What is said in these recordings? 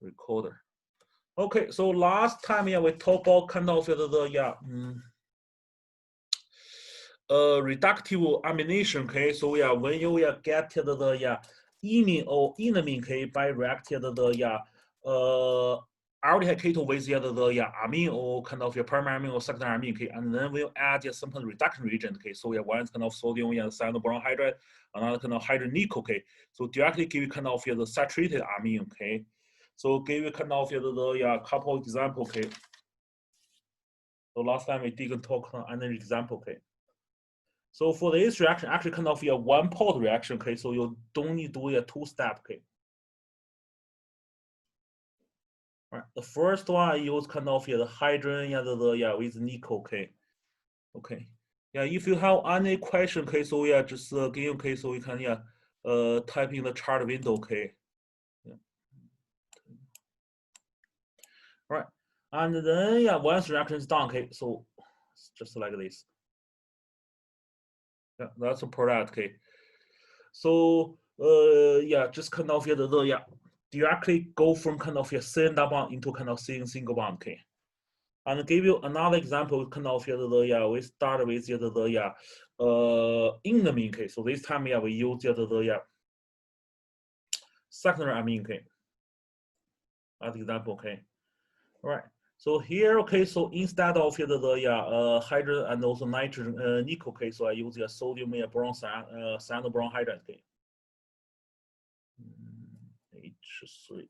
recorder. Okay, so last time, yeah, we talked about kind of reductive amination, okay? So yeah, when you get the imine or enamine, okay, by reacting the aldehyde ketone with the amine or kind of primary amine or secondary amine, okay, and then we'll add some kind of reduction reagent, okay. So yeah, one kind of sodium cyanoboron hydride, another kind of hydrogen nickel, okay. So directly give you kind of the saturated amine, okay. So give you kind of the couple of examples, okay. So last time we didn't talk on another example, okay. So for this reaction, actually kind of a one-pot reaction, okay. So you don't need to do a two-step, okay. All right. The first one I use kind of the hydrogen with nickel, okay. Okay. Yeah, if you have any question, okay, so yeah, just give okay, so you can type in the chart window, okay. Yeah. All right. And then once reaction is done, okay, so it's just like this. Yeah, that's a product, okay. So just kind of directly go from kind of a single bond into kind of single bond, okay. And give you another example, kind of we start with enamine, okay. So this time we use the secondary amine, okay. As example, okay. All right. So here, okay, so instead of the hydrogen and also nitrogen nickel, okay, so I use the sodium boron cyanoboron hydride, okay. H3.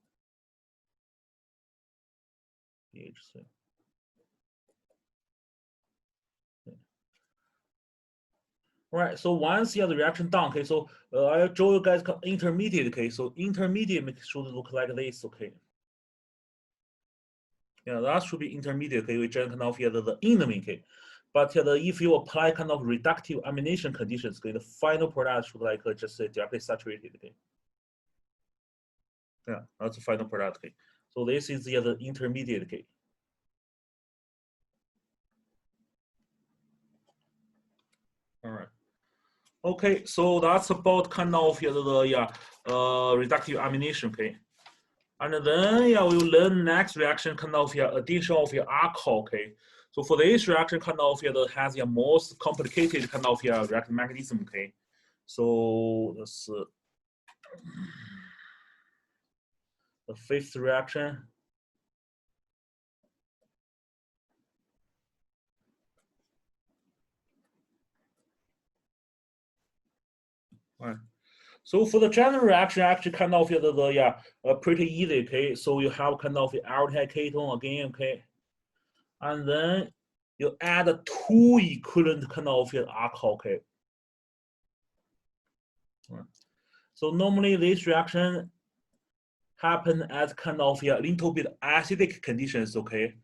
H3. All right, so once you have the reaction done, okay, so I'll show you guys intermediate, okay, so intermediate should look like this, okay. Yeah, that should be intermediate, okay, which kind of the enamine, okay. But if you apply kind of reductive amination conditions, okay, the final product should like just directly saturated, okay. Yeah, that's the final product, okay. So this is the intermediate, okay. All right. Okay, so that's about kind of the reductive amination, okay. And then we will learn next reaction kind of addition of alcohol, okay. So for this reaction kind of has the most complicated kind of reaction mechanism, okay. So this the fifth reaction. All right. So for the general reaction, actually kind of pretty easy, okay. So you have kind of aldehyde ketone again, okay, and then you add two equivalent kind of alcohol, okay. Right. So normally this reaction happen as kind of a little bit acidic conditions, okay.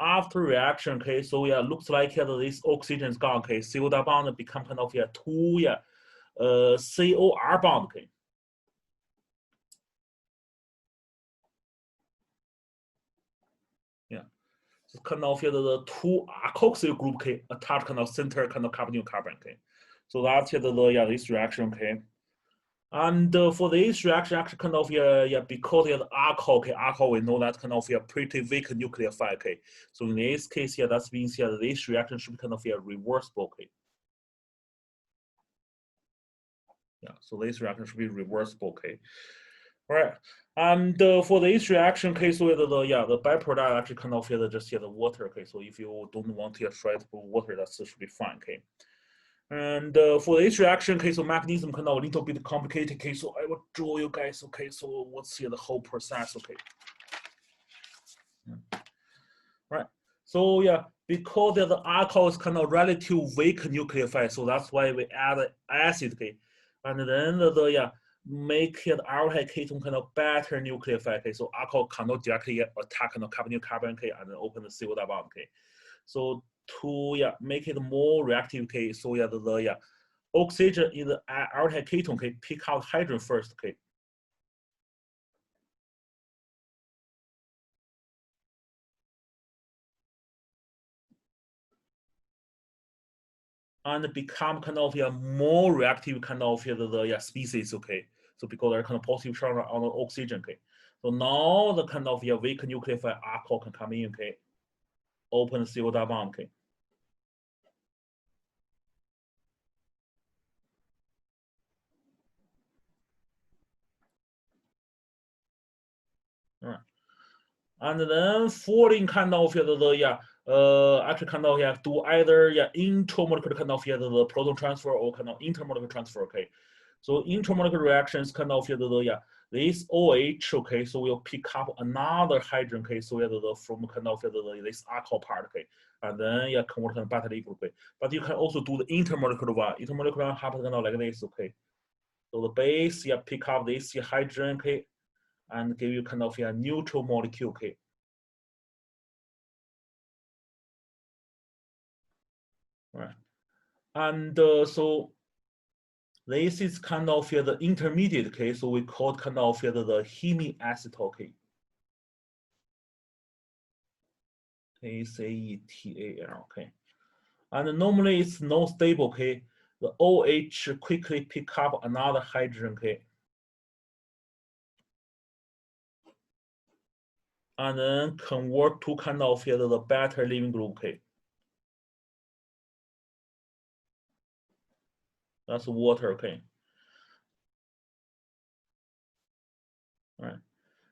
After reaction, okay, so looks like this oxygen is gone, okay. CO bond become kind of two COR bond, okay. Yeah, so kind of the two alkoxyl group, okay, attach kind of center kind of carbonyl carbon, okay. So that's this reaction, okay. And for this reaction, actually kind of because the alcohol, okay, alcohol we know that kind of pretty weak nucleophile, okay. So in this case here, that means this reaction should be kind of reversible, okay. Yeah, so this reaction should be reversible, okay. All right, and for this reaction, okay, so the byproduct actually kind of just the water, okay. So if you don't want to try to put water, that should be fine, okay. And for this reaction, okay, so mechanism kind of a little bit complicated, okay. So I will draw you guys, okay. So what's here the whole process, okay. Right. So because the alcohol is kind of relatively weak nucleophile, so that's why we add acid, okay, and then make the aldehyde ketone kind of better nucleophile, okay. So alcohol cannot directly attack the carbonyl carbon, okay, and then open the CO bond, okay. So to make it more reactive, okay, so the oxygen in the aldehyde ketone, okay, pick out hydrogen first, okay. And become kind of more reactive kind of the species, okay. So because they're kind of positive charge on the oxygen, okay. So now the kind of weak nucleophile alcohol can come in, okay, open the CO double bond, okay. All right. And then following kind of actually kind of do either intramolecular kind of the proton transfer or kind of intermolecular transfer, okay. So intermolecular reactions kind of this OH, okay, so we'll pick up another hydrogen, okay, so from kind of this alcohol part, okay, and then convert to beta liquid, okay. But you can also do the intermolecular one. Intermolecular one happens kind of like this, okay. So the base, pick up this hydrogen, okay, and give you kind of a neutral molecule, okay. Right. And so this is kind of the intermediate case, so we call it kind of the hemiacetal case. ACETAL, okay. And normally it's no stable, okay. The OH quickly pick up another hydrogen, okay. And then convert to kind of the beta leaving group, okay. That's water, okay. All right.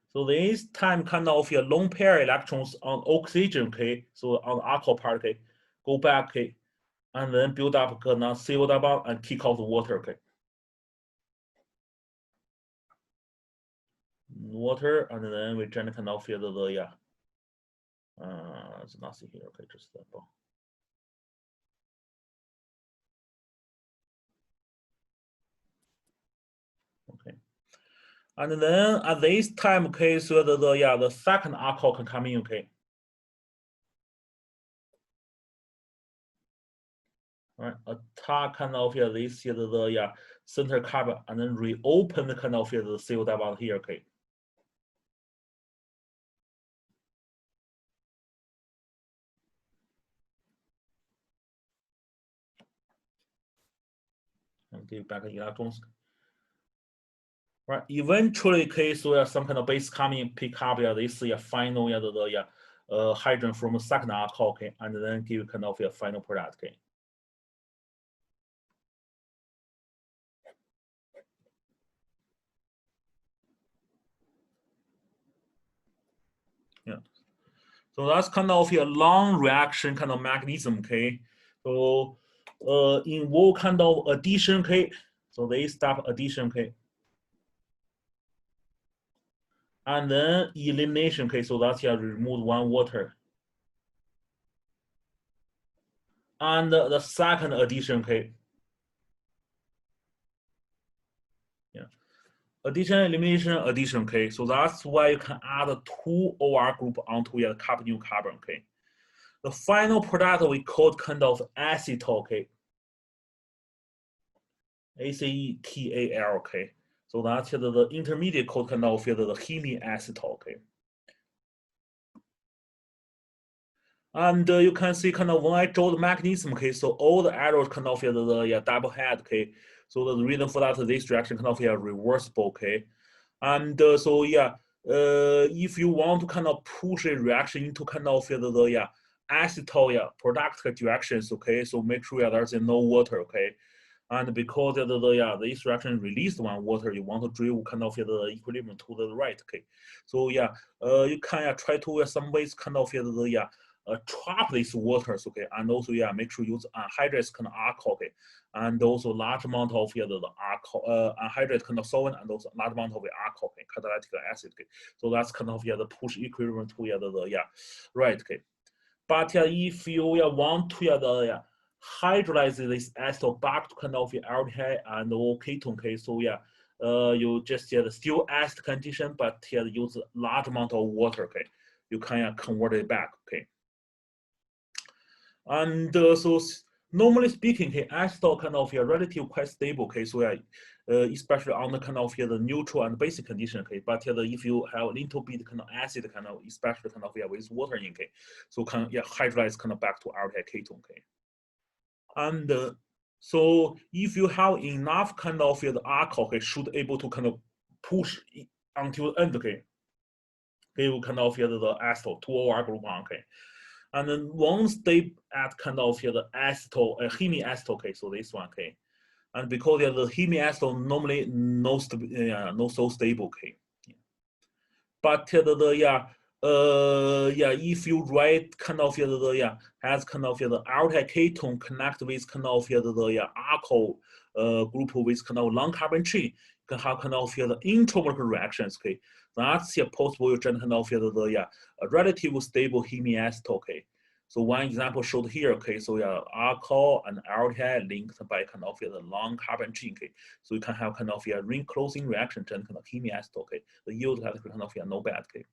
So this time kind of lone pair electrons on oxygen, okay. So on the alcohol part, okay, go back, okay, and then build up another CO double bond and kick out the water, okay. Water, and then we generate kind of there's nothing here, okay, just that bond. Okay. And then at this time, okay, so the second alcohol can come in, okay. All right, attack kind of this the center carbon and then reopen the kind of the CO double bond here, okay. And give back electrons. Right, eventually, okay, so some kind of base coming pick up this final the hydrogen from second alcohol, okay, and then give kind of a final product, okay. Yeah. So that's kind of a long reaction kind of mechanism, okay. So involve kind of addition, okay. So they stop addition, okay. And then elimination, okay. So that's remove one water. And the second addition, okay. Yeah. Addition, elimination, addition, okay. So that's why you can add two OR group onto your carbonyl carbon, okay. The final product we called kind of acetal, okay. ACETAL, okay. So that's the intermediate called kind of the hemiacetal, okay. And you can see kind of when I draw the mechanism, okay, so all the arrows kind of the double head, okay. So the reason for that, this reaction kind of reversible, okay. And so if you want to kind of push a reaction into kind of the acetal product directions, okay, so make sure there's no water, okay. And because this reaction released one water, you want to drive kind of the equilibrium to the right, okay. So you can try to some ways kind of trap these waters, okay, and also make sure use anhydrous kind of alcohol, okay, and also large amount of the alcohol anhydrous kind of solvent, and also large amount of alcohol, okay, catalytic acid, okay. So that's kind of the push equilibrium to the right, okay. But if you want to hydrolyze this acetal back to kind of aldehyde and ketone, okay, so you just still acid condition, but use large amount of water, okay, you can convert it back, okay. And so normally speaking, okay, acetal kind of relatively quite stable, okay, so especially on the kind of the neutral and basic condition, okay. But if you have a little bit kind of acid, kind of especially kind of with water in, okay, so can hydrolyze kind of back to aldehyde ketone, okay. And so if you have enough kind of the alcohol, okay, should able to kind of push until the end, okay. give kind of the acetal 2OR group on, okay. And then once they add kind of the acetal, hemiacetal, okay, so this one, okay. And because the hemiacetal normally no so stable, okay. But if you write kind of has kind of the aldehyde ketone connect with kind of the alcohol group with kind of long carbon chain, you can have kind of the intermolecular reactions, okay. That's possible you generate kind of the relatively stable hemiacetal, okay. So one example showed here, okay. So alcohol and aldehyde linked by kind of the long carbon chain, okay. So you can have kind of ring closing reaction and kind of hemiacetal, okay. The yield has kind of no bad, okay.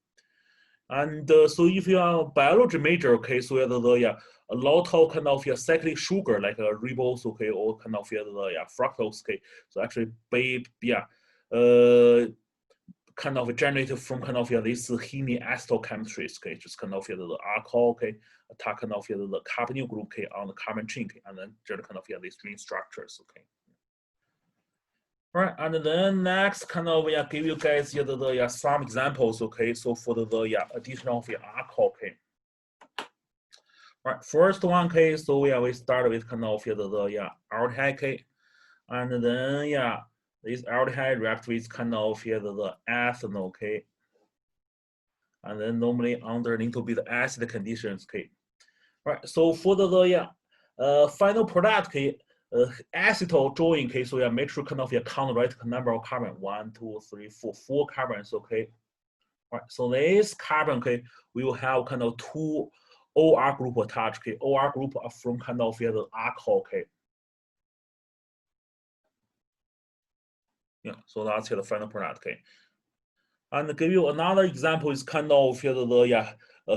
And so if you are a biology major, okay, so a lot of kind of cyclic sugar like ribose, okay, or kind of fructose, okay. So actually, kind of generated from kind of this hemiacetal chemistry, okay, just kind of the alcohol, okay, attack kind of the carbonyl group, okay, on the carbon chain, okay, and then generate kind of these ring structures, okay. All right, and then next kind of give you guys some examples, okay. So for the addition of alcohol, okay. All right, first one, okay. So we start with kind of the aldehyde, okay, and then this aldehyde react with kind of the ethanol, okay, and then normally under a little bit acid conditions, okay. All right, so for the final product, okay. Acetal join, okay, so make sure kind of count the right number of carbon, 1, 2, 3, 4, 4 carbons, okay. All right, so this carbon, okay, we will have kind of 2 OR group attached, okay. OR group are from kind of the alcohol, okay. Yeah, so that's the final product, okay. And give you another example is kind of the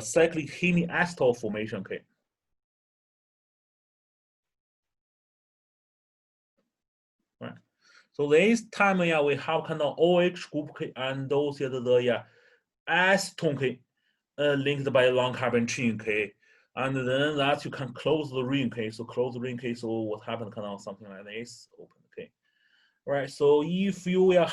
cyclic hemiacetal formation, okay. Right. So this time, we have kind of OH group, okay, and those the acetone, okay, linked by a long carbon chain, okay, and then that you can close the ring, okay. So close the ring, okay. So what happened? Kind of something like this, open, okay. Right. So if you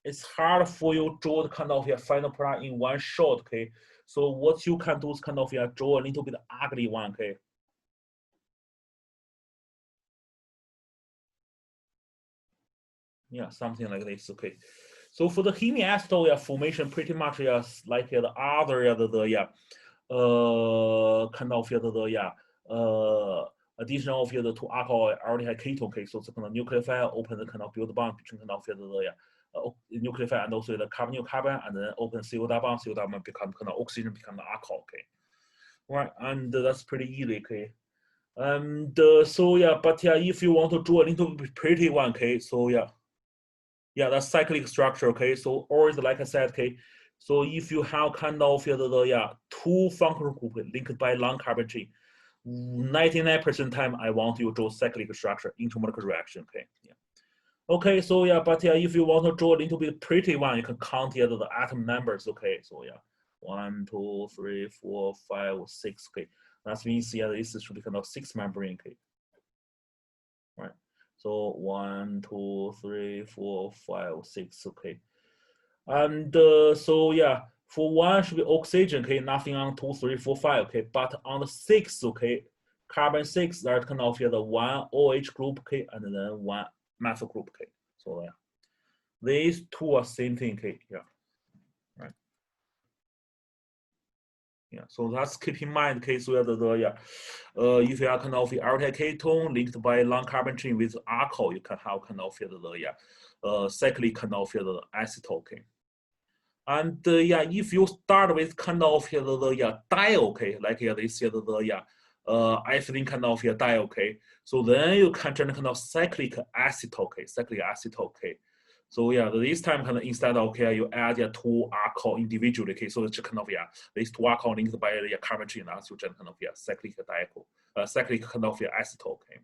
it's hard for you to draw the kind of final product in one shot, okay. So what you can do is kind of draw a little bit ugly one, okay. Yeah, something like this, okay. So for the hemiacetal formation, pretty much like the other kind of addition of the two alcohol aldehyde ketone, okay. So it's kind of nucleophile open the kind of build bond between kind of the nucleophile and also the carbonyl carbon, and then open CO double bond become kind of oxygen become the alcohol, okay. Right, and that's pretty easy, okay. And so but if you want to draw a little bit pretty one, okay. So that's cyclic structure, okay. So always, like I said, okay. So if you have kind of the two functional group linked by long carbon chain, 99% time I want you to draw cyclic structure, intermolecular reaction, okay. Yeah. Okay, so but if you want to draw a little bit pretty one, you can count the atom numbers, okay. So 1, 2, 3, 4, 5, 6, okay. That means this should be kind of 6 membrane, okay. Right. So 1, 2, 3, 4, 5, 6, okay. And so for 1 should be oxygen, okay, nothing on 2, 3, 4, 5, okay. But on the 6, okay, carbon 6, there's kind of the 1 OH group, okay, and then 1 methyl group, okay. So these two are same thing, okay. Yeah. Right. Yeah, so that's keep in mind, okay. So if you are kind of the aldehyde ketone linked by long carbon chain with alcohol, you can have kind of the cyclic kind of the acetal, okay. And if you start with kind of the diol, okay, like this the ethylene kind of diol, okay. So then you can generate kind of cyclic acetal, okay, cyclic acetal, okay. So this time kind of instead of okay, you add 2 alcohol individually, okay. So it's kind of these 2 alcohol linked by the carbon chain, so you generate kind of cyclic diol, cyclic kind of acetal, okay.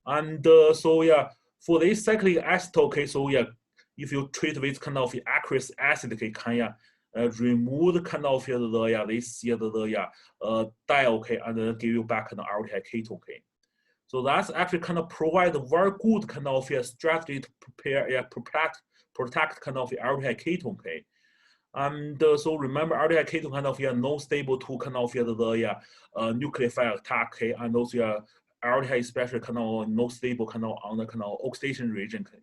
And so for this cyclic acetal, okay, so if you treat with kind of aqueous acid, okay, can remove the kind of this diol, okay, and then give you back an aldehyde ketone, okay. So that's actually kind of provide a very good kind of strategy to protect kind of aldehyde ketone, okay. And so remember aldehyde ketone kind of no stable to kind of the nucleophile attack, okay, and also aldehyde especially kind of no stable kind of on the kind of oxidation region. Okay.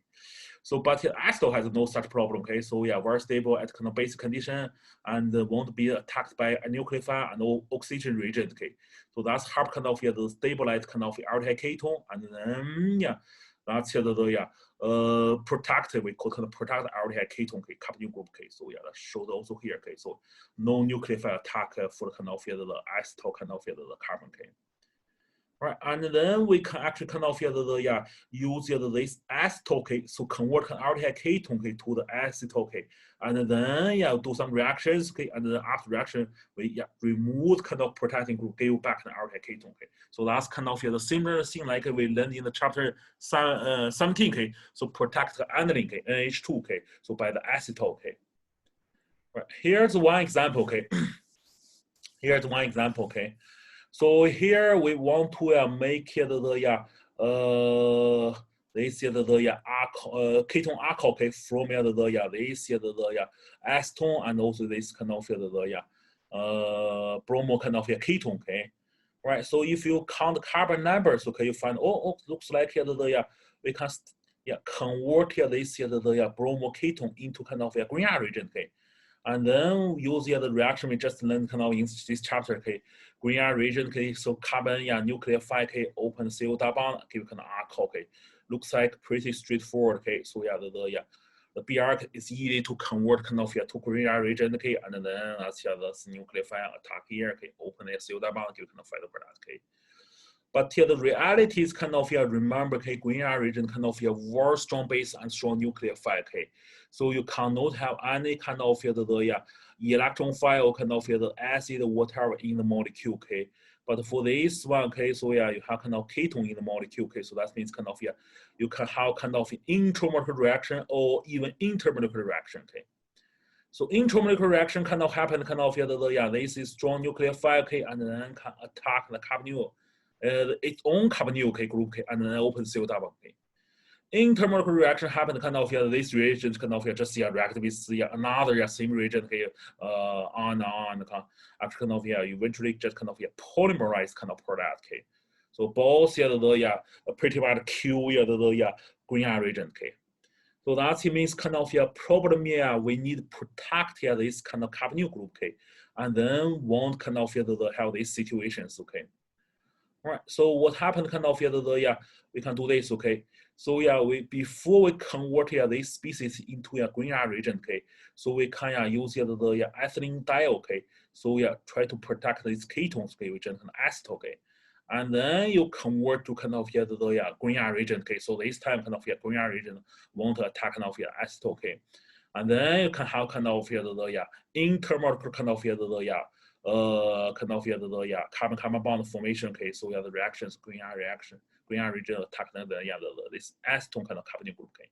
So, but acetal has no such problem. Okay, so very stable at kind of basic condition and won't be attacked by a nucleophile and no oxidation region. Okay, so that's help kind of the stabilized kind of aldehyde ketone, and then that's the protective, we call kind of protect aldehyde ketone, okay, carbonyl group. Okay, so that shows also here. Okay, so no nucleophile attack for kind of the acetal kind of the carbon. Okay. Right, and then we can actually kind of use this acetal, okay, so convert aldehyde ketone, okay, to the acetal, okay, and then do some reactions, okay, and then after reaction we remove kind of protecting group, give back the aldehyde ketone, okay. So that's kind of the similar thing like we learned in the chapter 17, okay. So protect the aniline, okay, NH2, okay, so by the acetal, okay. Right, here's one example, okay. Here's one example, okay. So here we want to make it this ketone alcohol, okay, from this acetone and also this kind of bromo kind of ketone, okay, right? So if you count carbon numbers, okay, you find looks like we can convert this bromo ketone into kind of a green reagent, okay. And then use the reaction we just learned kind of in this chapter, okay. Green reagent, okay, so carbon, nucleophile, okay, open CO double bond, give kind of alcohol, okay. Looks like pretty straightforward, okay. So the BR is easy to convert kind of to green reagent, okay, and then that's the nucleophile attack here, okay, open the CO double bond, give kind of phyto product, okay. But here the reality is kind of remember, okay, green reagent kind of very strong base and strong nucleophile, okay. So you cannot have any kind of the electron file kind of the acid whatever in the molecule, okay. But for this one, okay, so you have kind of ketone in the molecule, okay. So that means kind of you can have kind of intramolecular reaction or even intermolecular reaction, okay. So intermolecular reaction kind of happen kind of this is strong nucleophile, okay, and then can attack the carbonyl. Its own carbonyl, okay, group, okay, and then open CO double, okay. Intermolecular reaction happen kind of this reagent kind of just react with another same reagent, okay, on after kind of eventually just kind of polymerize kind of product, okay. So both pretty much kill the green reagent, okay. So that means kind of problem we need to protect this kind of carbonyl group, okay, and then want kind of have these situations, okay. All right. So what happened kind of we can do this, okay. So we before we convert this species into a green reagent, okay. So we can use the ethylene diol, okay. So try to protect these ketones, okay, which is an acetal, okay. And then you convert to kind of the green reagent, okay. So this time kind of green reagent won't attack kind of acetal, okay. And then you can have kind of the intermolecular kind of kind of the carbon-carbon bond formation, okay. So the reactions, green reagent attack this acetone kind of carbonyl group, okay.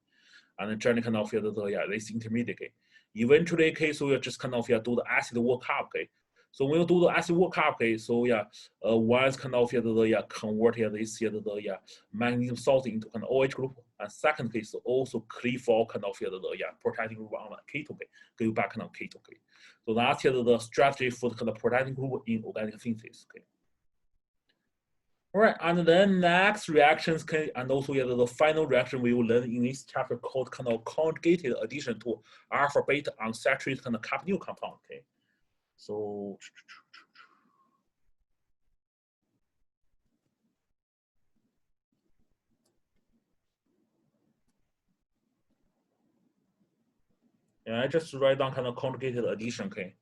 And then generally kind of this intermediate, okay. Eventually, okay, so you just kind of do the acid workup, okay. So when you do the acid workup, okay, so once kind of convert this the magnesium salt into kind of OH group, and second case also cleave all kind of the protecting group on the ketone, okay, go back kind of ketone, okay. So that's the strategy for the kind of protecting group in organic synthesis, okay. All right, and then next reactions can, and also the final reaction we will learn in this chapter called kind of conjugated addition to alpha beta unsaturated kind of carbonyl compound, okay. So I just write down kind of conjugated addition, okay.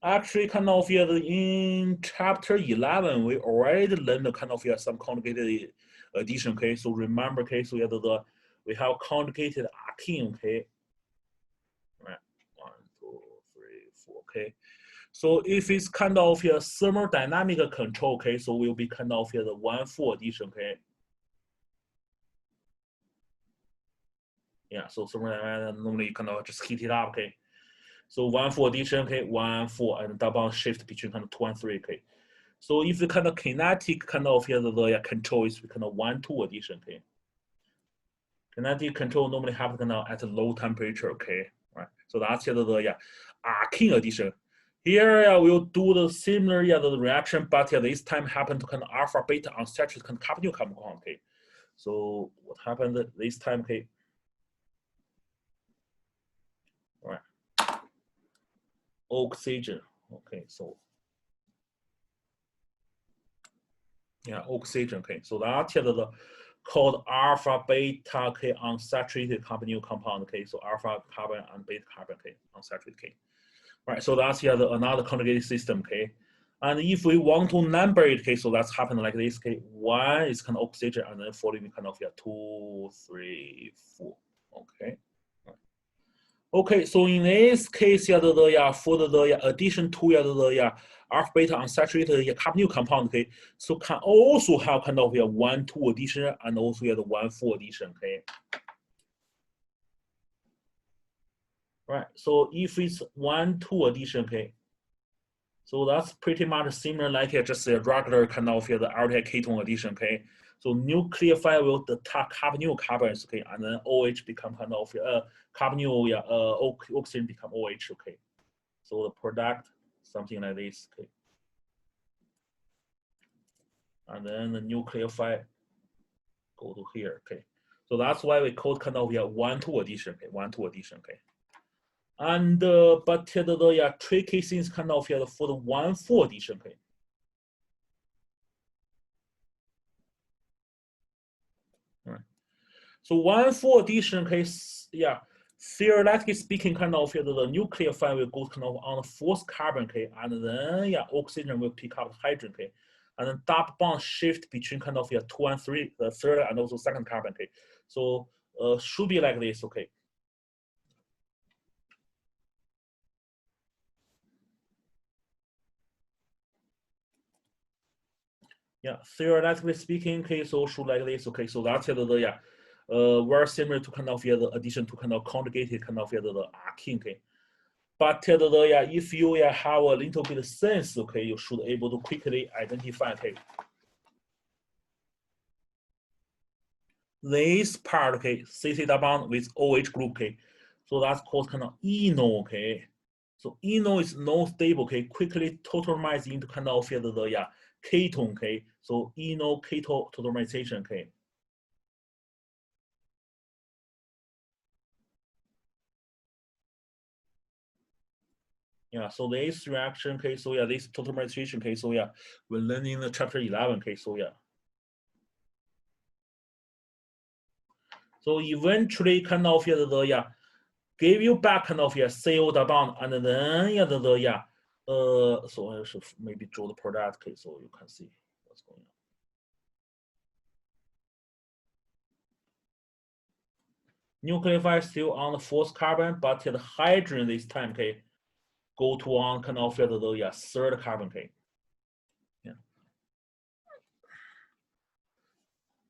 Actually, kind of in chapter 11, we already learned kind of some conjugated addition, okay. So remember, okay, so we have conjugated alkene, okay. Right, 1, 2, 3, 4, okay. So if it's kind of thermodynamic control, okay, so will be kind of the 1,4 addition, okay. Yeah, so thermodynamic normally kind of just heat it up, okay. So 1,4 addition, okay, 1,4, and double shift between kind of 2 and 3, okay. So if the kind of kinetic kind of the control is kind of 1,2 addition, okay. Kinetic control normally happens kind of at a low temperature, okay. Right. So that's alkene addition. Here we'll do the similar the reaction, but this time happen to kind of alpha beta unsaturated kind of carbonyl compound. Okay, so what happened this time? Okay, all right, oxygen. Okay, so yeah, oxygen. Okay, so that's the called alpha beta okay unsaturated carbonyl compound. Okay, so alpha carbon and beta carbon. Okay, unsaturated. Okay. Right, so that's another conjugated system, okay? And if we want to number it, okay, so that's happening like this, okay? 1 is kind of oxygen, and then following kind of 2, 3, 4, okay? Okay, so in this case, for the addition to the alpha beta unsaturated carbonyl compound, okay, so can also have kind of 1, 2 addition and also the 1, 4 addition, okay? Right, so if it's 1, 2 addition, okay, so that's pretty much similar like just a regular kind of the aldehyde ketone addition, okay? So nucleophile will attack carbonyl carbons, okay, and then OH become kind of carbonyl oxygen become OH, okay? So the product something like this, okay? And then the nucleophile go to here, okay? So that's why we call kind of 1-2 addition, okay? 1-2 addition, okay? And but the tricky things kind of for the 1-4 addition, okay? All right. So 1-4 addition case, theoretically speaking, kind of the nucleophile will go kind of on the fourth carbon, okay, and then oxygen will pick up hydrogen, okay, and then double bond shift between kind of 2 and 3, the third and also second carbon, okay. So should be like this, okay. Yeah, theoretically speaking, okay, so should like this, okay. So that's very similar to kind of the addition to kind of conjugated kind of the alkene, okay. But if you have a little bit of sense, okay, you should able to quickly identify, okay, this part, okay, CC double bond with OH group, okay, so that's called kind of eno, okay. So eno is non stable, okay, quickly tautomerize into kind of the ketone, okay. So eno ketone tautomerization, okay. Yeah, so this reaction, okay, so this tautomerization, okay, so we're learning the chapter 11, okay, so So eventually kind of give you back kind of CO the bond and then so I should maybe draw the product, okay, so you can see what's going on. Nucleophile still on the fourth carbon, but the hydrogen this time, okay, go to on kind of the third carbon, okay. Yeah.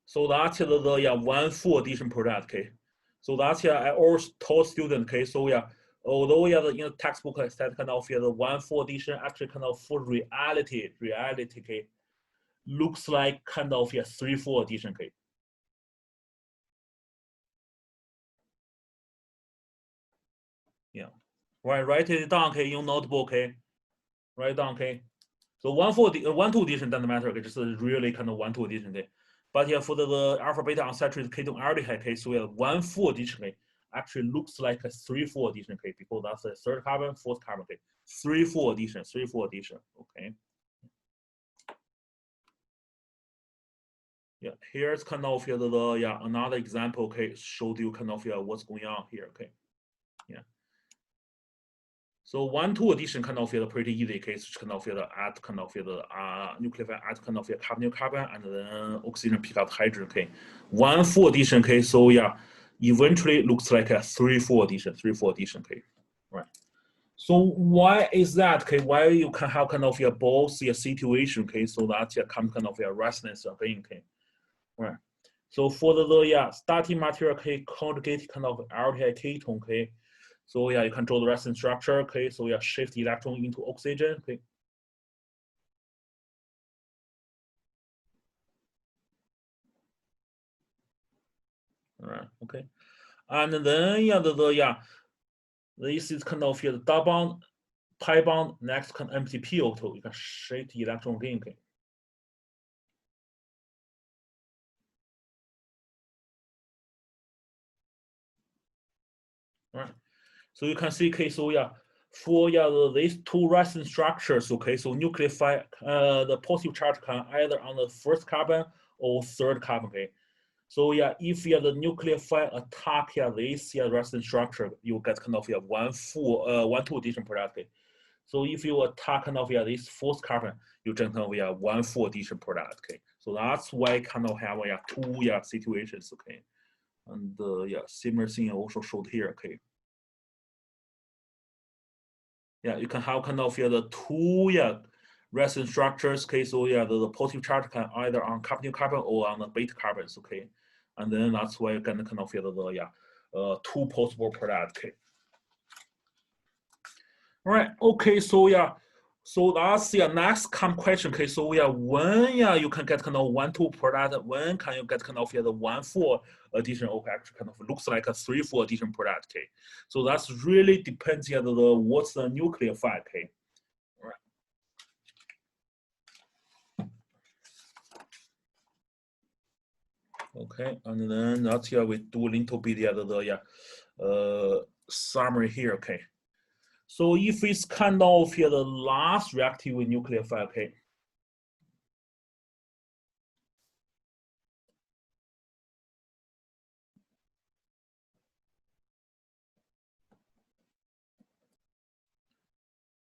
So that's the 1-4 addition product, okay. So that's I always told student, okay, so although the textbook said kind of the 1-4 addition actually kind of for reality, okay, looks like kind of 3-4 addition, okay. Yeah, right. Write it down, okay, in your notebook, okay. Write down, okay. So 1-2 addition doesn't matter, okay, just really kind of 1-2 addition, okay. But for the alpha beta unsaturated ketone aldehyde, okay, so we have 1-4 addition, okay, actually looks like a 3-4 addition, okay, because that's the third carbon, fourth carbon, okay. 3-4 addition, 3-4 addition, okay. Yeah, here's kind of another example, okay, showed you kind of what's going on here, okay. Yeah. So 1-2 addition kind of pretty easy case, kind of add kind of nucleophile add kind of carbonyl carbon and then oxygen pick up hydrogen, okay. 1-4 addition case, so eventually looks like a 3-4 addition, 3-4 addition, okay. Right. So why is that? Okay, why you can have kind of both situation, okay, so that come kind of resonance again, okay. Right. So for the starting material, okay, conjugated kind of aldehyde ketone, okay. So you control the resonance structure, okay. So shift electron into oxygen, okay. All right, okay. And then This is kind of here the double bond, pi bond, next kind of empty p orbital. You can shift electron again. Okay. All right. So you can see, okay, so yeah, for these two resonance structures, okay, so nucleophile, the positive charge can either on the first carbon or third carbon, okay. So yeah, if you have the nucleophile attack this resonance structure, you get kind of 1,2 addition product. Okay. So if you attack kind of this fourth carbon, you get kind of 1,4 addition product. Okay. So that's why kind of have two situations. Okay. And similar thing also showed here. Okay. Yeah, you can have kind of the two resonance structures. Okay, so the positive charge can either on carbonyl carbon or on the beta carbons. Okay, and then that's why you can kind of the two possible products. Okay. All right. Okay. So so that's the next question. Okay. So when you can get kind of 1,2 product, when can you get kind of the 1,4 addition? Okay, actually kind of looks like a 3,4 addition product. Okay. So that's really depends on the what's the nucleophile. Okay. All right. Okay, and then that's here we do a little bit the summary here. Okay. So if it's kind of here the last reactive nucleophile, okay.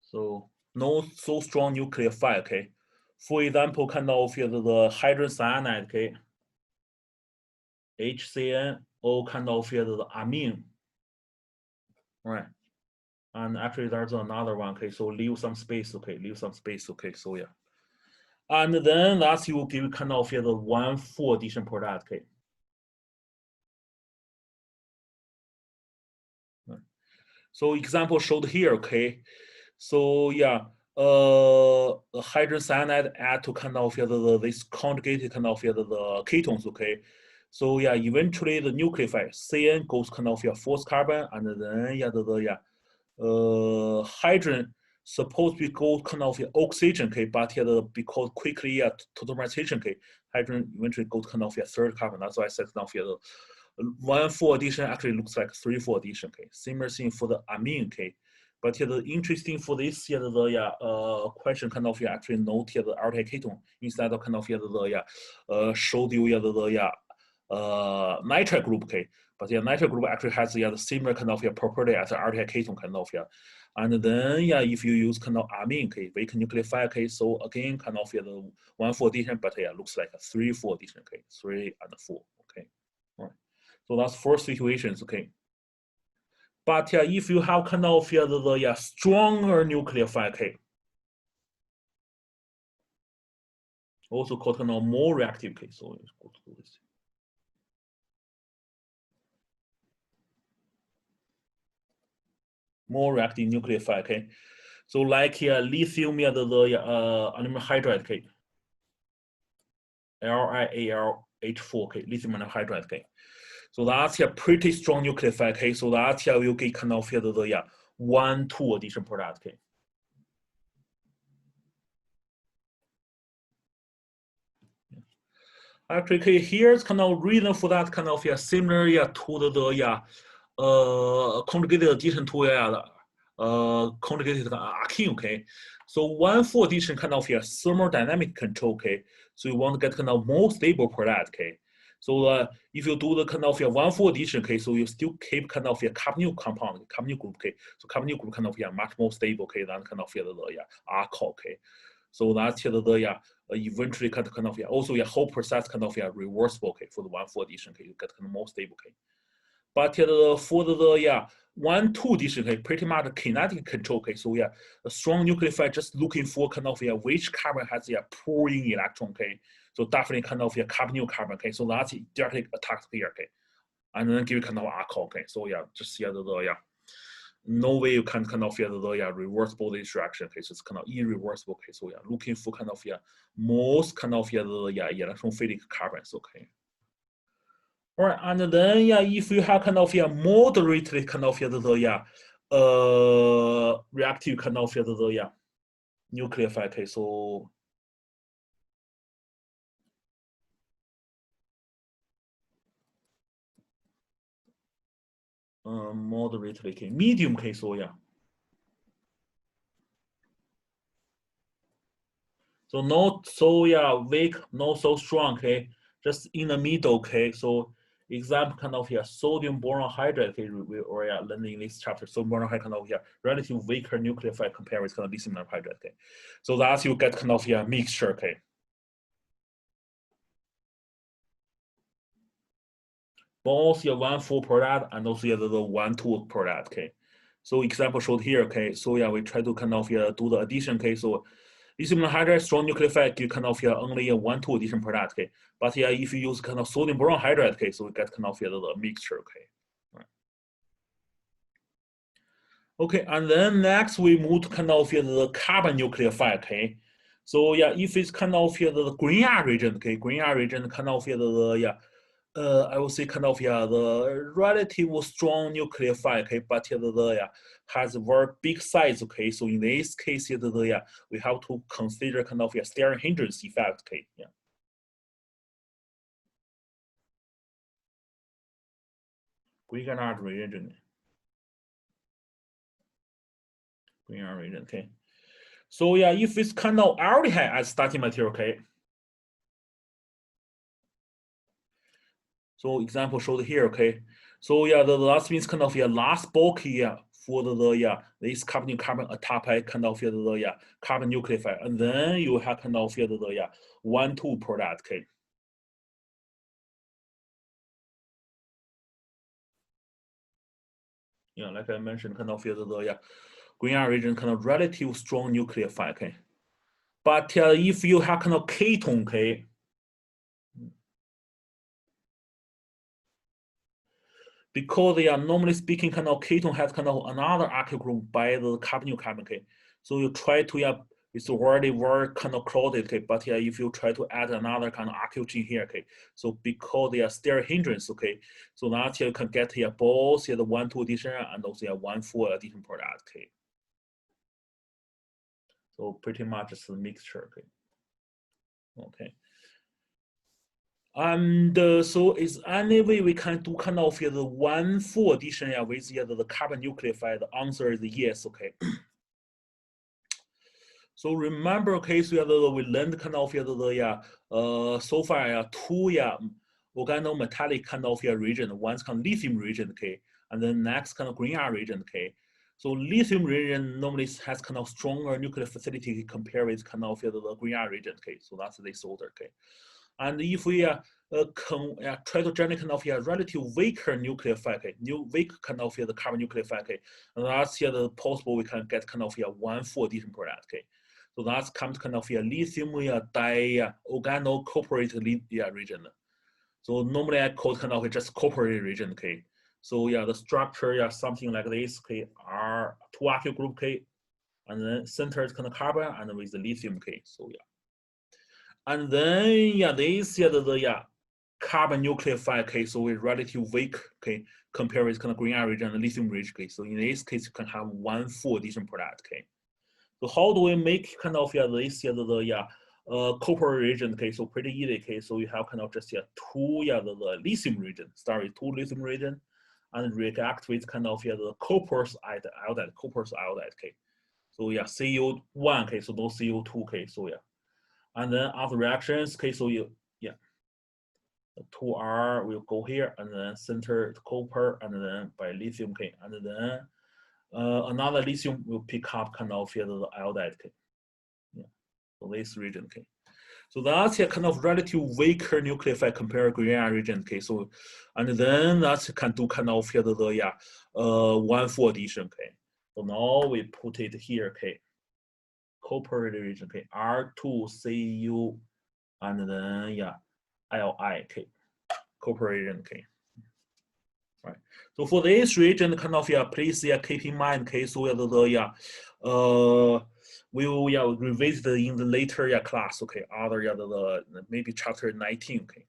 So no so strong nucleophile, okay. For example, kind of here the hydrogen cyanide, okay. HCN or kind of here the amine. Right. And actually there's another one, okay. So leave some space, okay. Leave some space, okay. So yeah. And then that's you will give kind of here the 1,4 addition product, okay. So example showed here, okay. So hydrogen cyanide add to kind of this conjugated kind of the ketones, okay. So eventually the nucleophile CN goes kind of fourth carbon, and then hydrogen supposed to go kind of oxygen, okay, but because quickly tautomization, okay, hydrogen eventually goes kind of third carbon. That's why I said kind of the 1,4 addition actually looks like 3,4 addition. Okay, similar thing for the amine. Okay, but the interesting for this the question kind of actually note here the aldehyde ketone instead of kind of showed you nitrite group. Okay, but nitrite group actually has the similar kind of property as the aldehyde ketone kind of and then if you use kind of amine, okay, weak nucleophile, okay, so again kind of the 1,4 addition, but looks like a 3,4 addition. Okay, 3 and 4. Okay, all right. So that's four situations, okay. But if you have kind of the stronger nucleophile, okay, also called kind of more reactive case. So let's go to this. More reactive nucleophile, okay. So like here, lithium the aluminum hydride, okay. LiAlH4, okay, lithium aluminum hydride, okay. So that's a pretty strong nucleophile, okay. So that's will get kind of the 1,2 addition product, okay. Actually, okay, here's kind of reason for that kind of similar to the conjugated addition to conjugated arcane, okay. So 1,4 addition kind of thermodynamic control, okay. So you want to get kind of more stable product, okay. So if you do the kind of 1,4 addition, okay, so you still keep kind of carbonyl compound, carbonyl group, okay. So carbonyl group kind of much more stable, okay, than kind of the alcohol, okay. So that's the eventually kind of also whole process kind of reversible, okay, for the 1,4 addition, okay, you get kind of more stable, okay. But for the 1,2 addition, okay, pretty much kinetic control, okay. So a strong nucleophile just looking for kind of which carbon has the pooling electron, okay. So definitely kind of carbonyl carbon, okay. So that's directly attacked here, okay, and then give kind of alcohol, okay. So just the no way you can kind of the reversible this reaction, okay. So it's kind of irreversible, okay. So looking for kind of most kind of the electrophilic carbons, okay. All right, and then if you have kind of moderately kind of reactive kind of the nucleophile. Okay, so moderately. Okay, medium. Okay, so yeah. So not so weak, not so strong. Okay, just in the middle. Okay, so example kind of sodium boron hydride. Okay, we already learned in this chapter. So boron hydride kind of relative weaker nucleophile compared with kind of lithium hydride. Okay, so that's you get kind of mixture. Okay. Both one full product and also the one two product. Okay, so example showed here. Okay, so we try to kind of do the addition. Okay, so lithium hydride strong nucleophile you kind of only a one two addition product. Okay, but if you use kind of sodium boron hydride. Okay, so we get kind of the mixture. Okay. Right. Okay, and then next we move to kind of the carbon nucleophile. Okay, so if it's kind of the green area region. Okay, green area region kind of the I would say kind of the relative strong nucleophile. Okay, but has a very big size. Okay, so in this case we have to consider kind of steric hindrance effect. Okay, green area region. Green area region. Okay, so if it's kind of aldehyde as starting material. Okay. So example showed here, okay. So the last means kind of last bulk here for this carbon attack kind of the carbon nucleophile, and then you have kind of the one two product, okay. Like I mentioned, kind of the green area region kind of relative strong nucleophile, okay. But if you have kind of ketone, okay. Because they are normally speaking kind of ketone has kind of another alkyl group by the carbonyl carbon. Okay, so you try to it's already very kind of crowded. Okay, but if you try to add another kind of alkyl gene here. Okay, so because they are steric hindrance. Okay, so now you can get both the one two addition and also one four addition product. Okay, so pretty much it's a mixture. Okay. Okay. And so is any way we can do kind of the one full addition with the carbon nucleophile? The answer is yes. Okay. So remember, okay, so we learned kind of so far two organometallic kind of region. One's kind of lithium region. Okay, and then next kind of green area region. Okay. So lithium region normally has kind of stronger nuclear facility compared with kind of the green area region. Okay, so that's this order. Okay. And if we try to generate kind of relative weaker nucleophile, okay, weak kind of the carbon nucleophile, okay, and that's the possible we can get kind of one full addition product, okay. So that's comes kind of lithium organocoperated region. So normally I call kind of just cooperative region, okay. So the structure something like this, okay, are two alkyl group, okay, and then center is kind of carbon and with the lithium, okay. So and then this the carbon nucleophile, okay, so it's relatively weak, okay, compared with kind of green area region and lithium region, okay. So in this case, you can have one full addition product, okay. So how do we make kind of this copper region? Okay, so pretty easy. Okay, so you have kind of just two the lithium region. Start with two lithium region, and react with kind of the copper's iodide. Okay, so Cu1. Okay, so no Cu2. Okay, so and then after reactions. Okay, so the 2R will go here, and then center copper, and then by lithium. Okay, and then another lithium will pick up kind of the iodide. Okay. So this region, okay. So that's a kind of relative weaker nucleophile compared to green area region, okay. So, and then that can do kind of the one full addition, okay. So now we put it here, okay. Cooperative region, okay. R2Cu, and then Li, okay. Cooperative region, okay. Right. So for this region, kind of please keep in mind, okay. So we will revisit in the later class, okay. Other the maybe chapter 19, okay.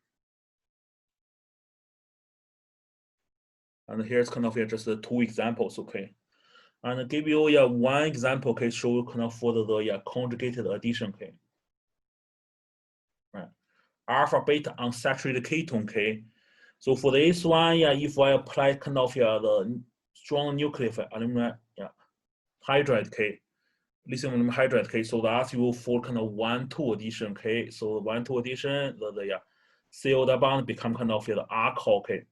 And here's kind of just two examples, okay. And give you yeah one example, okay, show you kind of for the yeah conjugated addition, okay. Right. Alpha beta unsaturated ketone, okay. So for this one, yeah, if I apply kind of yeah the strong nucleophile aluminum yeah hydride, okay, lithium aluminum hydride, okay, so that you will for kind of 1,2 addition, okay. So 1,2 addition, the yeah CO bond become kind of yeah, the alcohol, okay.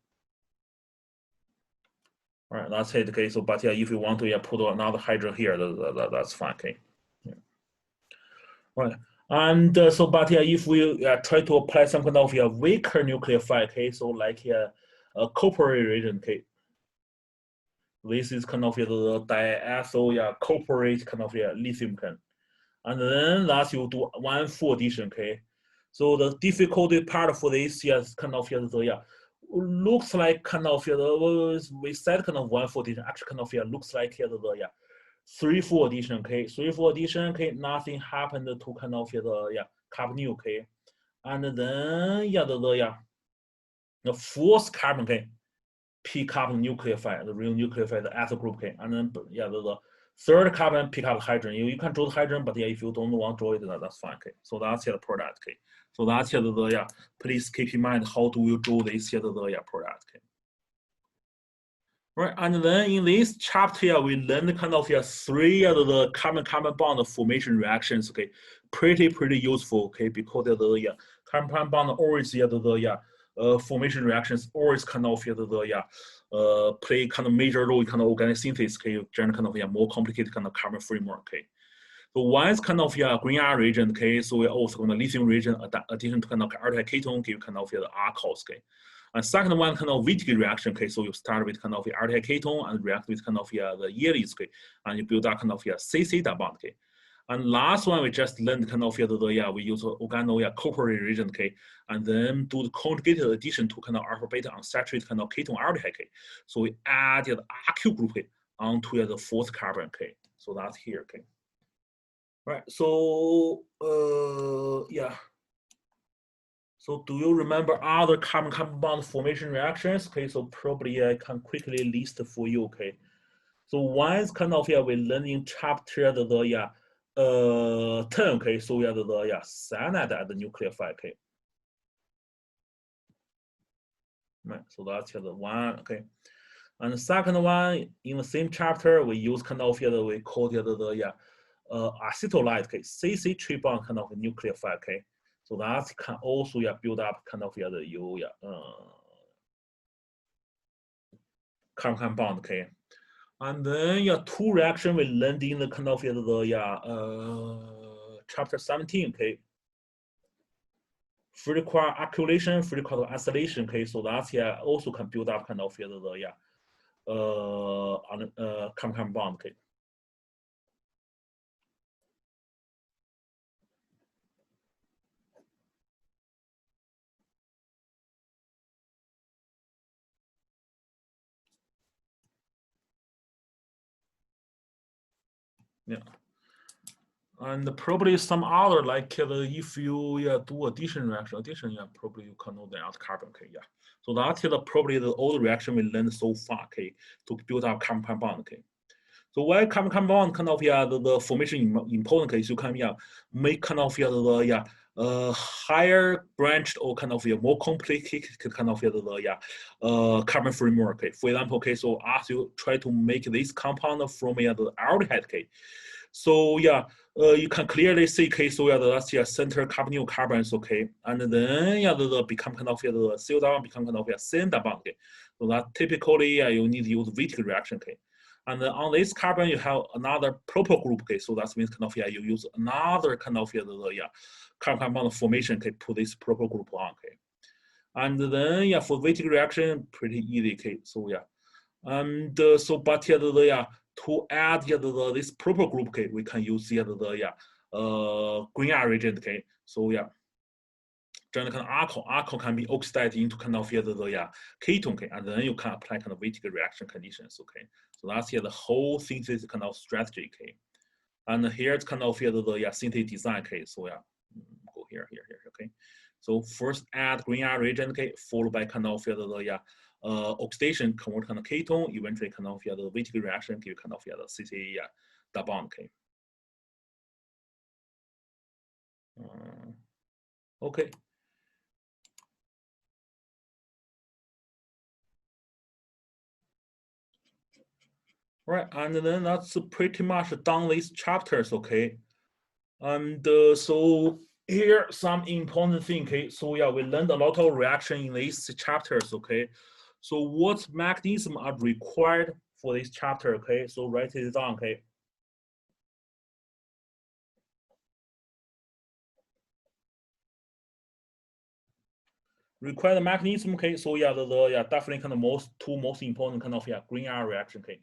All right, that's it, okay. So but yeah, if you want to yeah put another hydrogen here, that's fine, okay. Yeah. Right. And so, but yeah, if we try to apply some kind of weaker nucleophile, okay, so like a copper reagent, okay, this is kind of the diethyl copperate kind of lithium can, and then that's you do 1,4 addition, okay. So the difficulty part for this is kind of looks like kind of we said kind of 1,4 addition, actually kind of looks like the 3,4 addition, okay, 3,4 addition, okay, nothing happened to kind of the carbonyl, okay, and then the fourth carbon, okay, pick up nucleophile, the real nucleophile, the ethyl group, okay, and then the third carbon pick up hydrogen. You can draw the hydrogen, but yeah, if you don't want to draw it, that's fine, okay. So that's the product, okay. So that's the please keep in mind how do you draw this the product, okay. Right, and then in this chapter, we learned kind of three of the carbon-carbon bond formation reactions. Okay, pretty useful. Okay, because the carbon bond always formation reactions always kind of play kind of major role in kind of organic synthesis. Okay, generally kind of more complicated kind of carbon framework. Okay. So one is kind of green R reagent, okay. So we also going to lithium reagent addition to kind of aldehyde ketone give kind of the alcohols, okay. And second one kind of Wittig reaction, okay. So you start with kind of aldehyde ketone and react with kind of the yearlies, okay, and you build up kind of CC bond, okay. And last one we just learned kind of we use organo copper reagent, okay, and then do the conjugated addition to kind of alpha beta unsaturated kind of ketone aldehyde, okay. So we add the RQ group okay, onto the fourth carbon, okay. So that's here, okay. Right. So yeah. So do you remember other carbon-carbon bond formation reactions? Okay, so probably I can quickly list for you. Okay. So one is kind of we learn in chapter 10. Okay, so the cyanide at the nucleophile. Okay. Right. So that's the one. Okay. And the second one in the same chapter we use kind of we call the acetylide, okay, CC tribond kind of nucleophile, okay. So that can also build up kind of carbon bond, okay. And then two reaction we learned in the kind of chapter 17, okay. Free quark accumulation, free quark acylation, okay. So that's also can build up kind of carbon bond, okay. Yeah. And probably some other like if you do addition reaction, probably you can know the out carbon, okay, yeah. So that's probably the old reaction we learned so far, okay, to build up carbon bond, okay. So why carbon bond kind of the formation important case you can make kind of higher branched or kind of more complicated kind of carbon framework. Okay. For example, okay, so as you try to make this compound from the aldehyde, okay. So you can clearly see, okay, so that's center carbonyl carbons, okay, and then the become kind of the CO bond become kind of CN bond, okay. So that typically you need to use Wittig reaction, okay. And then on this carbon you have another propyl group, okay. So that means kind of you use another kind of carbon bond formation, okay, put this propyl group on, okay. And then for Wittig reaction pretty easy, okay. So and so but to add this propyl group, okay, we can use the green R reagent, okay. So generally kind of alcohol can be oxidized into kind of the ketone, okay, and then you can apply kind of Wittig reaction conditions, okay. So that's the whole synthesis kind of strategy, okay. And here's kind of the synthesis design, okay. So go here, okay. So first add green R reagent, okay, followed by kind of the oxidation convert kind of ketone, eventually kind of the Wittig reaction give kind of the CC double bond. Okay. Okay. Right, and then that's pretty much done these chapters. Okay. And so here some important thing. Okay, so yeah, we learned a lot of reaction in these chapters. Okay, so what mechanism are required for this chapter? Okay, so write it down. Okay. Required mechanism. Okay, so yeah, yeah, definitely kind of two most important kind of green iron reaction. Okay.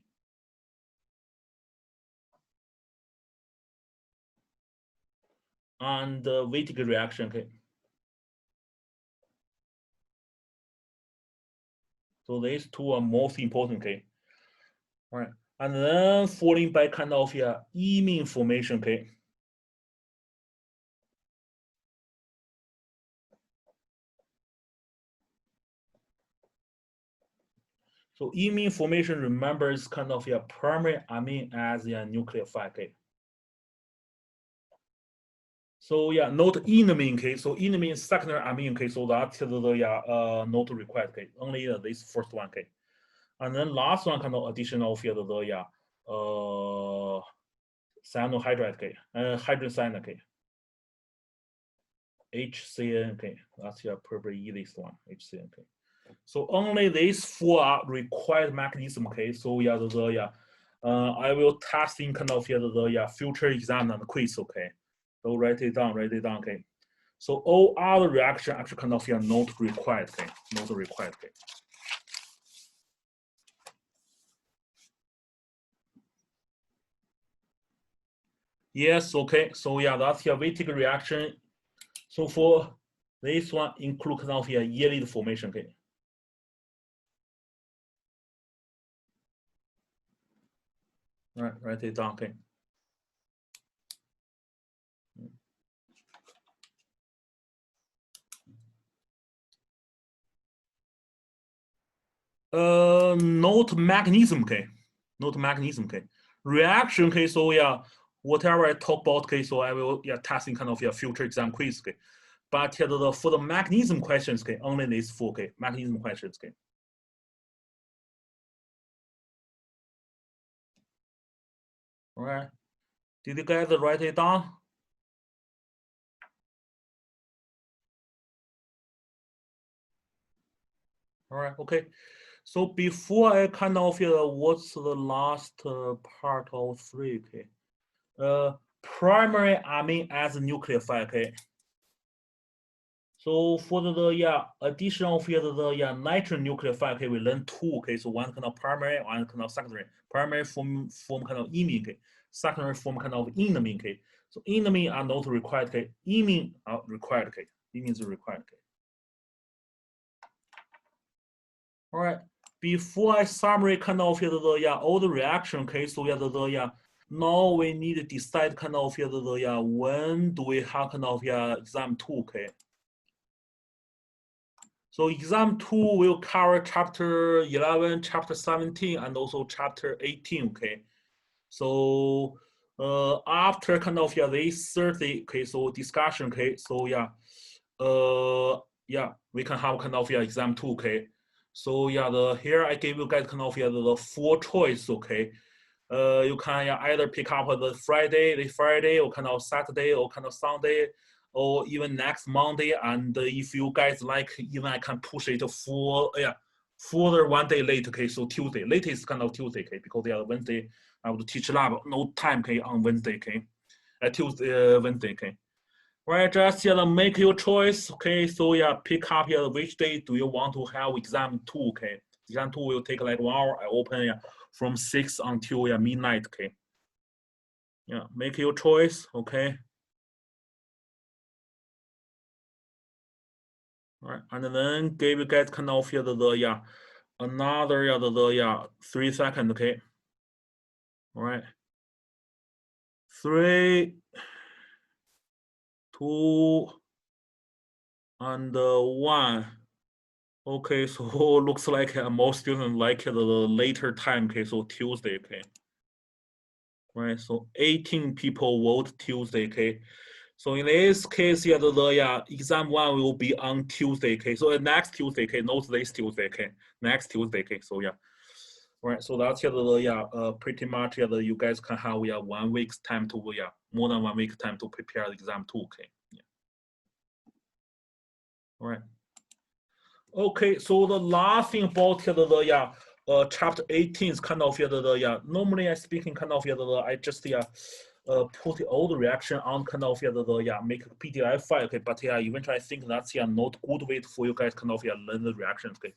And Wittig reaction. Okay. So these two are most important. Okay. All right, and then following by kind of imine formation. Okay. So imine formation, remember, is kind of primary amine as a nucleophile. Okay. So yeah, not enamine. Okay. So enamine is secondary amine. Okay. So that's the not required. Okay. Only this first one. Okay. And then last one kind of additional of the cyanohydride. Okay. Hydrogen. Okay. HCN. Okay. That's probably easiest one. HCN. Okay. So only these four are required mechanism. Okay, so yeah, I will test in kind of the future exam and quiz. Okay, so write it down. Okay, so all other reaction actually kind of not required. Okay, not required. Okay. Yes. Okay. So yeah, that's Wittig reaction. So for this one include kind of yearly formation. Okay. All right, write it down. Okay. Not mechanism. Okay, not mechanism. Okay, reaction. Okay, so yeah, whatever I talk about. Okay, so I will testing kind of future exam quiz. Okay, but for the mechanism questions. Okay, only these four. Okay, mechanism questions. Okay. All right. Did you guys write it down? All right. Okay. So before I kind of what's the last part of 3? Okay. Primary amine as a nucleophile. Okay. So for the addition of the nitrogen nucleophile, okay, we learn 2. Okay, so one kind of primary, one kind of secondary. Primary form kind of imine. Okay, secondary form kind of enamine. Okay, so enamine are not required. Okay, imine are required. Okay, imine is required. Okay. All right. Before I summary kind of all the reaction. Okay, so now we need to decide kind of when do we have kind of exam 2. Okay. So exam 2 will cover chapter 11, chapter 17, and also chapter 18. Okay. So after kind of this Thursday, okay, so discussion. Okay. So we can have kind of exam 2. Okay. So here I give you guys kind of the 4 choice. Okay. You can either pick up the Friday, or kind of Saturday, or kind of Sunday, or even next Monday. And if you guys like, even I can push it for further 1 day late. Okay, so Tuesday, latest kind of Tuesday. Okay, because Wednesday I would teach lab, no time. Okay, on Wednesday. Okay, Tuesday, Wednesday. Okay. Right, just make your choice. Okay, so pick up which day do you want to have exam 2. Okay, exam 2 will take like 1 hour. I open from 6 until midnight. Okay, make your choice. Okay. All right, and then give you guys kind of another 3 seconds. Okay. All right. 3, 2, and 1. Okay, so looks like most students like the later time, okay, so Tuesday, okay. Right, so 18 people vote Tuesday, okay. So in this case, yeah, the exam one will be on Tuesday, okay. So next Tuesday, okay, not this Tuesday, okay. Next Tuesday, okay. So yeah, right. So that's pretty much you guys can have 1 week's time to more than 1 week time to prepare the exam too, okay. Yeah. All right. Okay, so the last thing about chapter 18 is kind of normally I speaking kind of I just put all the reaction on kind of make a PDF file, okay, but eventually I think that's not good way for you guys kind of learn the reactions, okay.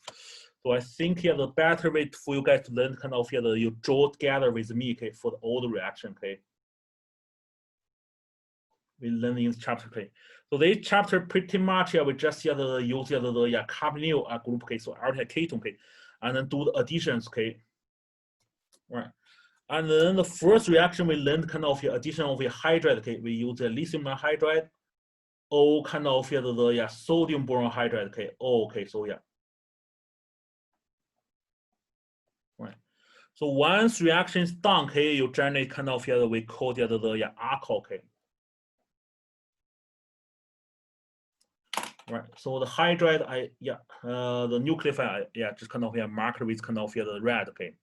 So I think the better way for you guys to learn kind of you draw together with me, okay, for all the reaction, okay. We learn in this chapter, okay. So this chapter pretty much we just use the carbonyl group, okay, so aldehyde ketone, okay, and then do the additions, okay, right. And then the first reaction we learned kind of addition of a hydride, okay, we use the lithium hydride, or kind of the sodium boron hydride, okay, okay, so yeah, right. So once reaction is done, okay, you generate kind of we call the alcohol, okay. Right. So the hydride, the nucleophile, just kind of marked with kind of the red, okay.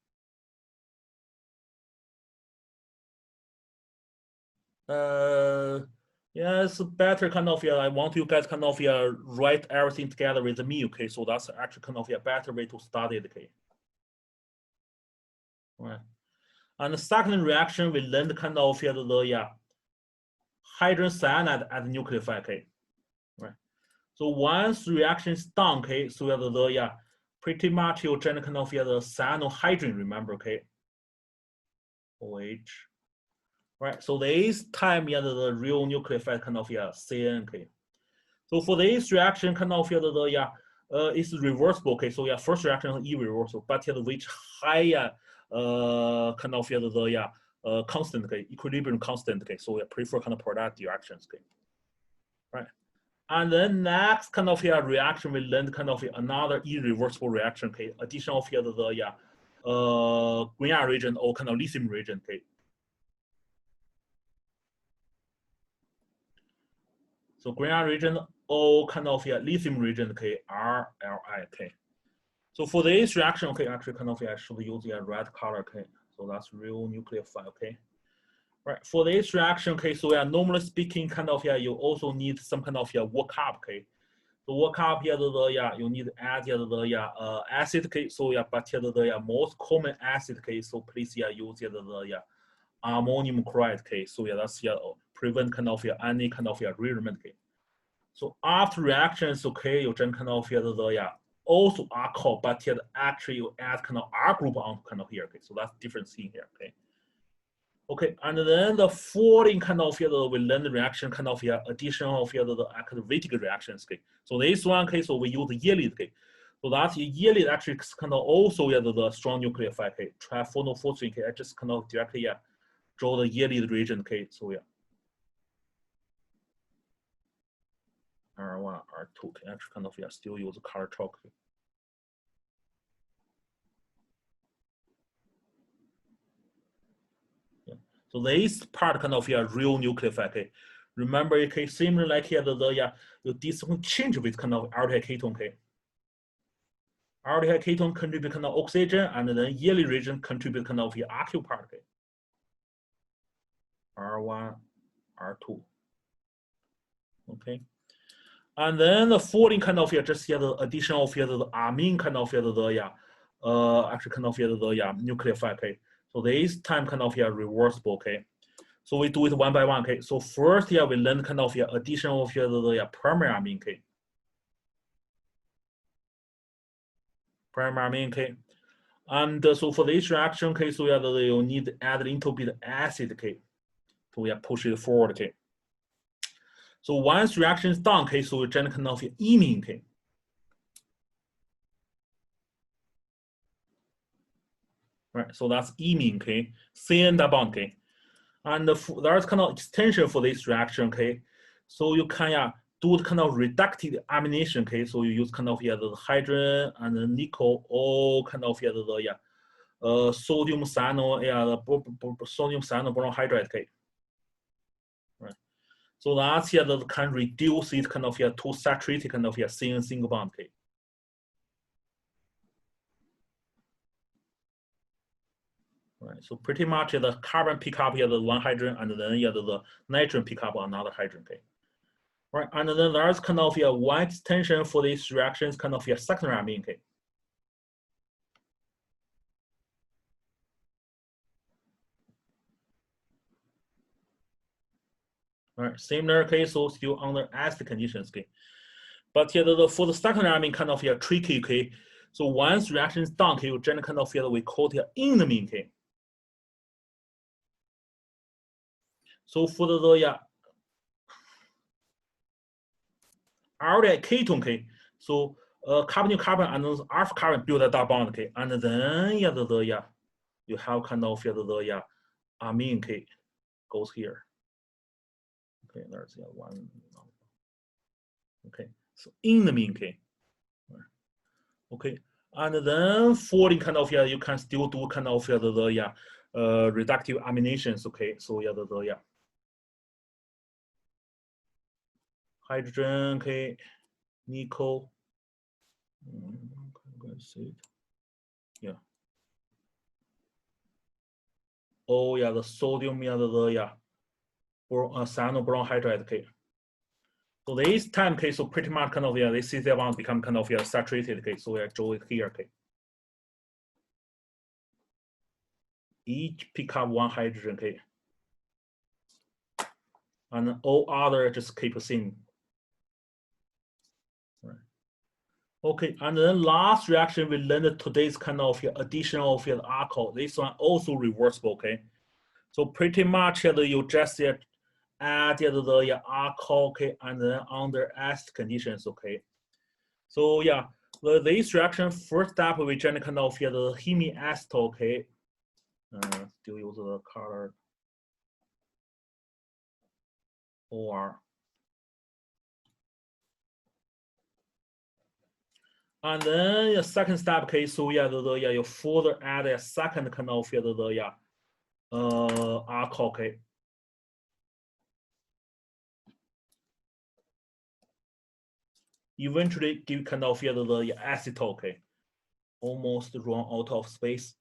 Yeah, it's better kind of I want you guys kind of write everything together with me, okay. So that's actually kind of a better way to study it, okay. Right. And the second reaction we learned kind of the hydrogen cyanide at the nucleophile, okay. Right. So once reaction is done, okay, so the pretty much you generate kind of the cyanohydrin, remember, okay. OH. Right, so this time the real nucleophile kind of CN, okay. So for this reaction kind of it's reversible, okay. So first reaction is irreversible, but which higher kind of constant, okay, equilibrium constant, okay. So we prefer kind of product reactions, okay. Right. And then next kind of reaction we learned kind of another irreversible reaction, okay. Addition of Grignard region or kind of lithium region, okay. So Grignard region or kind of lithium region, okay, RLI, okay. So for this reaction, okay, actually kind of I should use the red color, okay. So that's real nucleophile, okay. Right. For this reaction, okay, so normally speaking, kind of you also need some kind of workup, okay. So workup you need to add the acid, okay. So but the most common acid, okay. So please use the ammonium chloride, okay. So that's prevent kind of any kind of rearrangement, okay. So after reactions, okay, you just kind of also alcohol, but actually you add kind of R group on kind of here, okay. So that's different thing here, okay. Okay, and then the following kind of we learn the reaction kind of addition of the activating reactions, okay. So this one case, so we use the yearly, okay. So that's yearly actually kind of also the strong nucleophile, okay. Triphenylphosphine, okay. I just kind of directly draw the yearly region, okay. So R1, R2, okay. Actually kind of still use color chalk. Okay. So this part kind of real nucleophile, okay. Remember, okay, similar like here this one change with kind of aldehyde ketone, okay. Aldehyde ketone contribute kind of oxygen, and then yearly region contribute kind of aqueous part, okay. R1, R2, okay. And then the following kind of just the addition of the amine kind of actually kind of the nucleophile, okay. So this time kind of reversible, okay. So we do it one by one, okay. So first we learn kind of addition of the primary amine, okay. Primary amine, okay. And so for this reaction, okay, so you need to add a little bit of acid, okay. So we push it forward, okay. So once reaction is done, okay, so we generate kind of imine, okay. Right, so that's imine, okay. CN bond, okay. And there's kind of extension for this reaction, okay. So you can do the kind of reductive amination, okay? So you use kind of the hydrogen and the nickel, all kind of the sodium cyano, sodium cyanoboron okay? Right. So that's that can reduce it kind of to saturated kind of single bond, okay? Right. So pretty much the carbon pick up the one hydrogen, and then the nitrogen pick up another hydrogen, okay? Right, and then there's kind of one extension for these reactions, kind of secondary amine, okay? Right, similar case, so still under acid conditions, okay? But for the secondary amine, kind of tricky, okay? So once reaction is done, okay, you generally kind of we call it enamine, okay? So for the aldehyde ketone, okay? So carbonyl carbon and alpha carbon build a double bond, okay? And then you have kind of the amine, okay, goes here. Okay, there's one. Okay, so enamine, okay. Okay, and then for the kind of you can still do kind of the reductive aminations. Okay, so the hydrogen, okay, nickel. I'm going to see it. Yeah. Oh yeah, the sodium, the cyanoboron hydride, okay. So this time, okay, so pretty much kind of this CC1 become kind of saturated, okay. So we draw it here, okay. Each pick up one hydrogen, okay. And all other just keep the same. Right. Okay, and then last reaction we learned today's kind of additional of alcohol. This one also reversible, okay. So pretty much you just add the alcohol, okay, and then under acid conditions, okay. So yeah, this reaction first step we generate kind of the hemiacetal, okay. Still use the color OR. And then the second step, okay, so you further add a second kind of the alcohol, okay. Eventually give kind of the acetal, okay. Almost run out of space.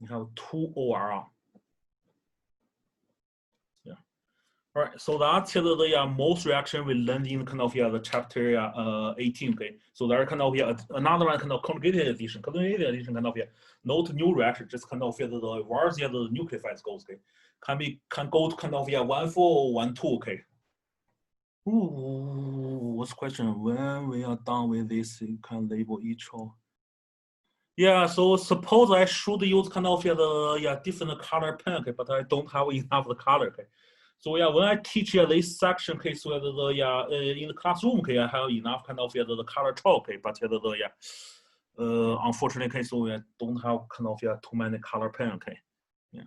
You have 2 OR. Yeah. All right. So that's the most reaction we learned in kind of the chapter 18. Okay. So there kind of another one kind of conjugated addition. Conjugated addition kind of not new reaction, just kind of the where's the nucleophiles goes. Okay. Can go to kind of 1,4 or 1,2. Okay. Ooh, what's the question? When we are done with this, you can label each one. Yeah, so suppose I should use kind of the different color pen, okay, but I don't have enough the color, okay. So yeah, when I teach this section, okay, so in the classroom, okay, I have enough kind of the color chalk, okay, but unfortunately, okay, so I don't have kind of too many color pen, okay. Yeah.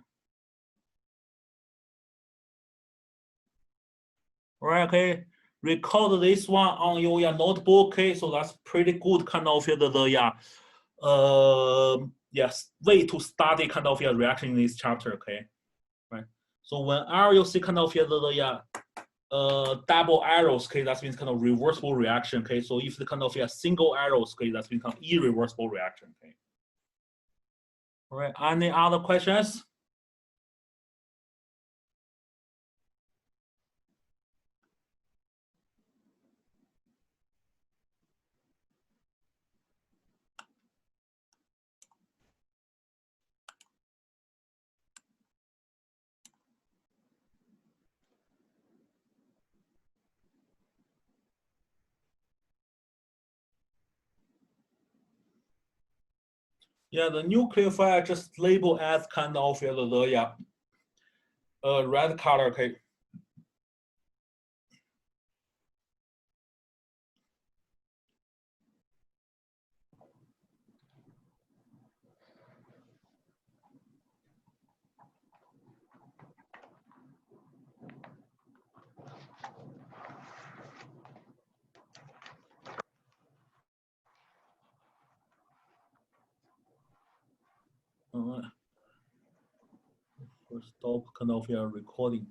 All right, okay. Record this one on your notebook, okay. So that's pretty good kind of yes, way to study kind of reaction in this chapter, okay. Right. So whenever you see kind of double arrows, okay, that means kind of reversible reaction, okay. So if the kind of single arrows, okay, that means kind of irreversible reaction, okay. All right. Any other questions? Yeah, the nucleophile just label as kind of red color, okay. Stop kind of recording.